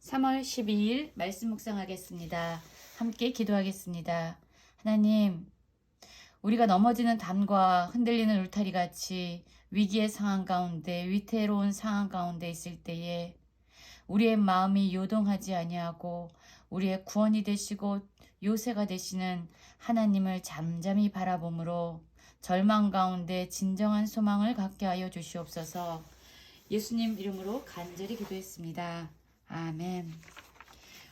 3월 12일 말씀 묵상하겠습니다. 함께 기도하겠습니다. 하나님, 우리가 넘어지는 담과 흔들리는 울타리 같이 위기의 상황 가운데, 위태로운 상황 가운데 있을 때에 우리의 마음이 요동하지 아니하고 우리의 구원이 되시고 요새가 되시는 하나님을 잠잠히 바라봄으로 절망 가운데 진정한 소망을 갖게 하여 주시옵소서. 예수님 이름으로 간절히 기도했습니다. 아멘.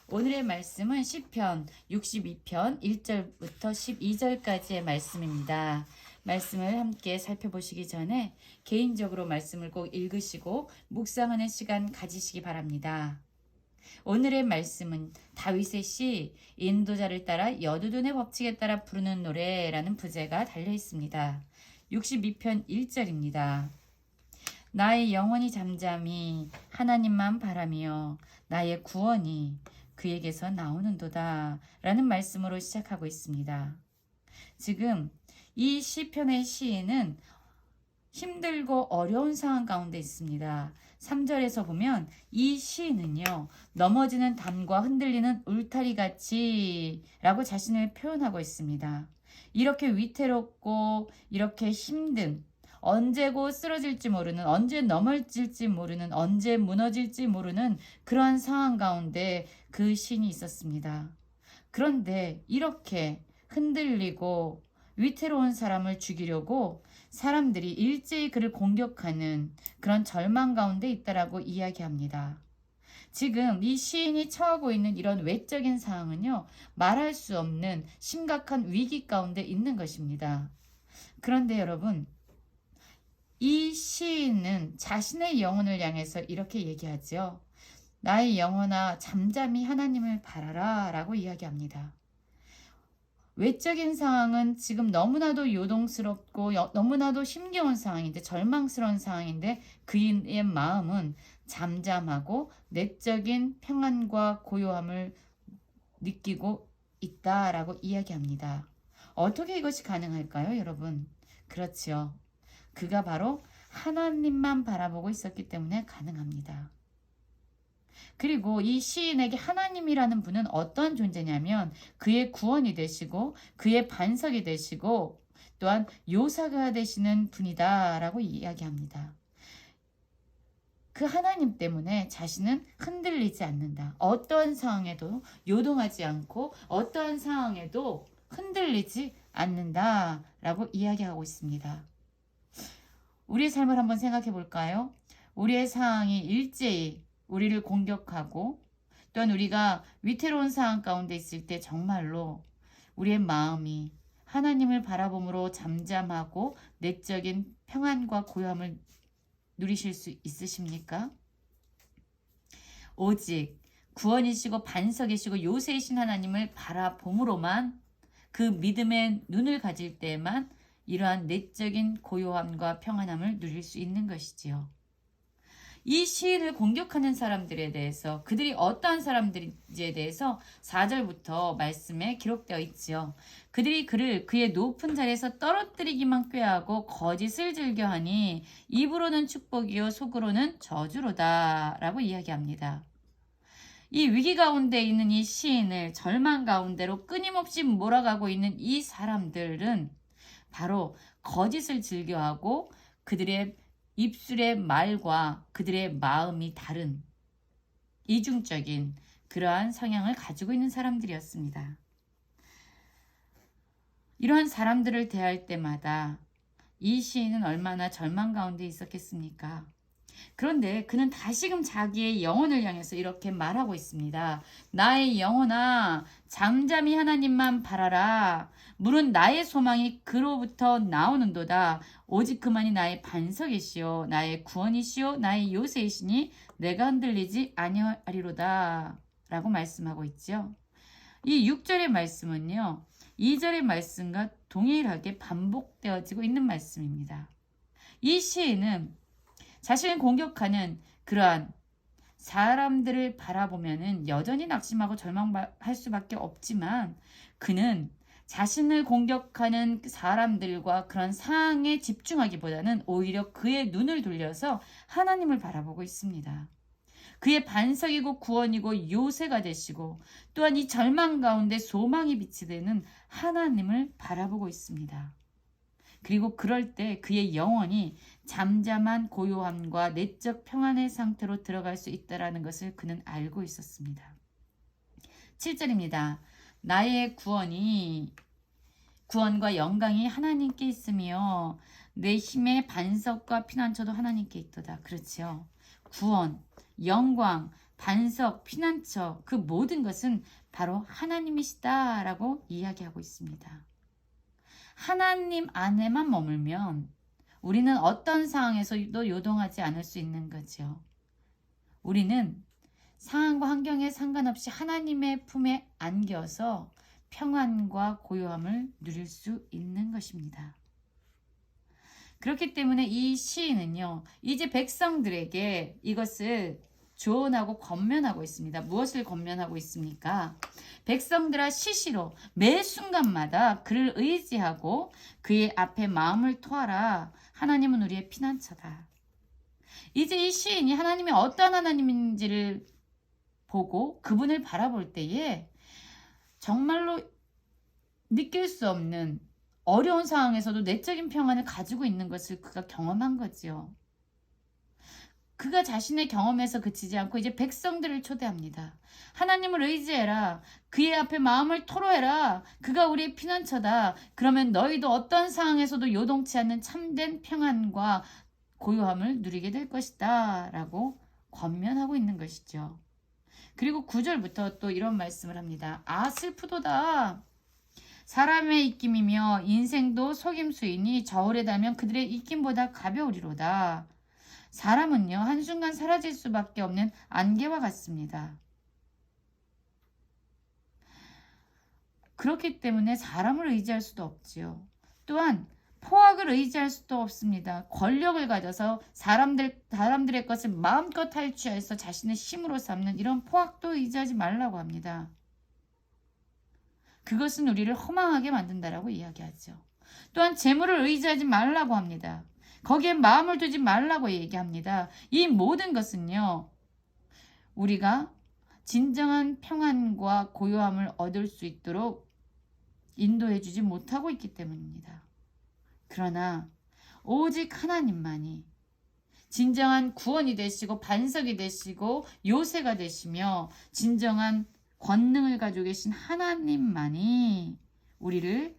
오늘의 말씀은 시편 62편 1절부터 12절까지의 말씀입니다. 말씀을 함께 살펴보시기 전에 개인적으로 말씀을 꼭 읽으시고 묵상하는 시간 가지시기 바랍니다. 오늘의 말씀은 다윗의 시 인도자를 따라 여두둔의 법칙에 따라 부르는 노래라는 부제가 달려 있습니다. 62편 1절입니다. 나의 영혼이 잠잠히 하나님만 바라며 나의 구원이 그에게서 나오는도다 라는 말씀으로 시작하고 있습니다. 지금 이 시편의 시인은 힘들고 어려운 상황 가운데 있습니다. 3절에서 보면 이 시인은요, 넘어지는 담과 흔들리는 울타리같이 라고 자신을 표현하고 있습니다. 이렇게 위태롭고 이렇게 힘든, 언제 곧 쓰러질지 모르는, 언제 넘어질지 모르는, 언제 무너질지 모르는 그러한 상황 가운데 그 시인이 있었습니다. 그런데 이렇게 흔들리고 위태로운 사람을 죽이려고 사람들이 일제히 그를 공격하는 그런 절망 가운데 있다라고 이야기합니다. 지금 이 시인이 처하고 있는 이런 외적인 상황은요, 말할 수 없는 심각한 위기 가운데 있는 것입니다. 그런데 여러분, 이 시인은 자신의 영혼을 향해서 이렇게 얘기하죠. 나의 영혼아 잠잠히 하나님을 바라라 라고 이야기합니다. 외적인 상황은 지금 너무나도 요동스럽고 너무나도 힘겨운 상황인데, 절망스러운 상황인데 그의 마음은 잠잠하고 내적인 평안과 고요함을 느끼고 있다라고 이야기합니다. 어떻게 이것이 가능할까요, 여러분? 그렇지요. 그가 바로 하나님만 바라보고 있었기 때문에 가능합니다. 그리고 이 시인에게 하나님이라는 분은 어떤 존재냐면 그의 구원이 되시고 그의 반석이 되시고 또한 요사가 되시는 분이다라고 이야기합니다. 그 하나님 때문에 자신은 흔들리지 않는다. 어떠한 상황에도 요동하지 않고 어떠한 상황에도 흔들리지 않는다라고 이야기하고 있습니다. 우리의 삶을 한번 생각해 볼까요? 우리의 상황이 일제히 우리를 공격하고 또한 우리가 위태로운 상황 가운데 있을 때 정말로 우리의 마음이 하나님을 바라봄으로 잠잠하고 내적인 평안과 고요함을 누리실 수 있으십니까? 오직 구원이시고 반석이시고 요새이신 하나님을 바라봄으로만, 그 믿음의 눈을 가질 때에만 이러한 내적인 고요함과 평안함을 누릴 수 있는 것이지요. 이 시인을 공격하는 사람들에 대해서, 그들이 어떠한 사람들인지에 대해서 4절부터 말씀에 기록되어 있지요. 그들이 그를 그의 높은 자리에서 떨어뜨리기만 꾀하고 거짓을 즐겨하니 입으로는 축복이요 속으로는 저주로다 라고 이야기합니다. 이 위기 가운데 있는 이 시인을 절망 가운데로 끊임없이 몰아가고 있는 이 사람들은 바로 거짓을 즐겨하고 그들의 입술의 말과 그들의 마음이 다른 이중적인 그러한 성향을 가지고 있는 사람들이었습니다. 이러한 사람들을 대할 때마다 이 시인은 얼마나 절망 가운데 있었겠습니까? 그런데 그는 다시금 자기의 영혼을 향해서 이렇게 말하고 있습니다. 나의 영혼아 잠잠히 하나님만 바라라. 물은 나의 소망이 그로부터 나오는도다. 오직 그만이 나의 반석이시요 나의 구원이시요 나의 요새이시니 내가 흔들리지 아니하리로다 라고 말씀하고 있죠. 이 6절의 말씀은요 2절의 말씀과 동일하게 반복되어지고 있는 말씀입니다. 이 시인은 자신을 공격하는 그러한 사람들을 바라보면은 여전히 낙심하고 절망할 수밖에 없지만, 그는 자신을 공격하는 사람들과 그런 상황에 집중하기보다는 오히려 그의 눈을 돌려서 하나님을 바라보고 있습니다. 그의 반석이고 구원이고 요새가 되시고 또한 이 절망 가운데 소망이 빛이 되는 하나님을 바라보고 있습니다. 그리고 그럴 때 그의 영혼이 잠잠한 고요함과 내적 평안의 상태로 들어갈 수 있다는 것을 그는 알고 있었습니다. 7절입니다. 나의 구원과 영광이 하나님께 있으며 내 힘의 반석과 피난처도 하나님께 있도다. 그렇지요. 구원, 영광, 반석, 피난처 그 모든 것은 바로 하나님이시다라고 이야기하고 있습니다. 하나님 안에만 머물면 우리는 어떤 상황에서도 요동하지 않을 수 있는 거죠. 우리는 상황과 환경에 상관없이 하나님의 품에 안겨서 평안과 고요함을 누릴 수 있는 것입니다. 그렇기 때문에 이 시인은요, 이제 백성들에게 이것을 조언하고 권면하고 있습니다. 무엇을 권면하고 있습니까? 백성들아 시시로 매 순간마다 그를 의지하고 그의 앞에 마음을 토하라. 하나님은 우리의 피난처다. 이제 이 시인이 하나님이 어떤 하나님인지를 보고 그분을 바라볼 때에 정말로 느낄 수 없는 어려운 상황에서도 내적인 평안을 가지고 있는 것을 그가 경험한 거지요. 그가 자신의 경험에서 그치지 않고 이제 백성들을 초대합니다. 하나님을 의지해라. 그의 앞에 마음을 토로해라. 그가 우리의 피난처다. 그러면 너희도 어떤 상황에서도 요동치 않는 참된 평안과 고요함을 누리게 될 것이다. 라고 권면하고 있는 것이죠. 그리고 9절부터 또 이런 말씀을 합니다. 아 슬프도다. 사람의 입김이며 인생도 속임수이니 저울에 달면 그들의 입김보다 가벼우리로다. 사람은요 한순간 사라질 수밖에 없는 안개와 같습니다. 그렇기 때문에 사람을 의지할 수도 없지요. 또한 포악을 의지할 수도 없습니다. 권력을 가져서 사람들의 것을 마음껏 탈취해서 자신의 힘으로 삼는 이런 포악도 의지하지 말라고 합니다. 그것은 우리를 허망하게 만든다라고 이야기하죠. 또한 재물을 의지하지 말라고 합니다. 거기에 마음을 두지 말라고 얘기합니다. 이 모든 것은요, 우리가 진정한 평안과 고요함을 얻을 수 있도록 인도해주지 못하고 있기 때문입니다. 그러나 오직 하나님만이 진정한 구원이 되시고 반석이 되시고 요새가 되시며 진정한 권능을 가지고 계신 하나님만이 우리를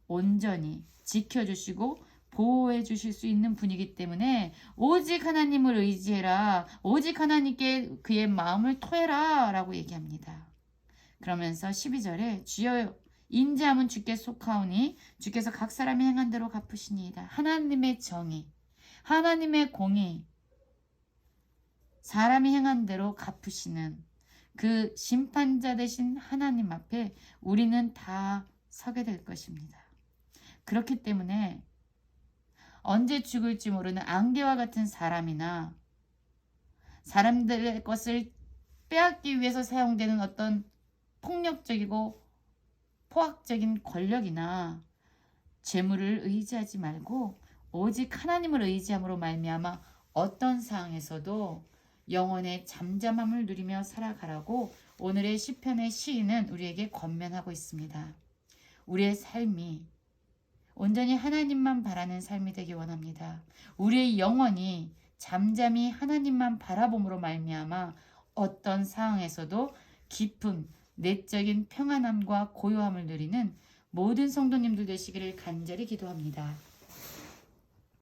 온전히 지켜주시고 보호해 주실 수 있는 분이기 때문에 오직 하나님을 의지해라. 오직 하나님께 그의 마음을 토해라 라고 얘기합니다. 그러면서 12절에 주여 인자함은 주께 속하오니 주께서 각 사람이 행한 대로 갚으시니이다. 하나님의 정의, 하나님의 공의, 사람이 행한 대로 갚으시는 그 심판자 되신 하나님 앞에 우리는 다 서게 될 것입니다. 그렇기 때문에 언제 죽을지 모르는 안개와 같은 사람이나 사람들의 것을 빼앗기 위해서 사용되는 어떤 폭력적이고 포악적인 권력이나 재물을 의지하지 말고 오직 하나님을 의지함으로 말미암아 어떤 상황에서도 영혼의 잠잠함을 누리며 살아가라고 오늘의 시편의 시인은 우리에게 권면하고 있습니다. 우리의 삶이 온전히 하나님만 바라는 삶이 되기 원합니다. 우리의 영혼이 잠잠히 하나님만 바라봄으로 말미암아 어떤 상황에서도 깊은 내적인 평안함과 고요함을 누리는 모든 성도님들 되시기를 간절히 기도합니다.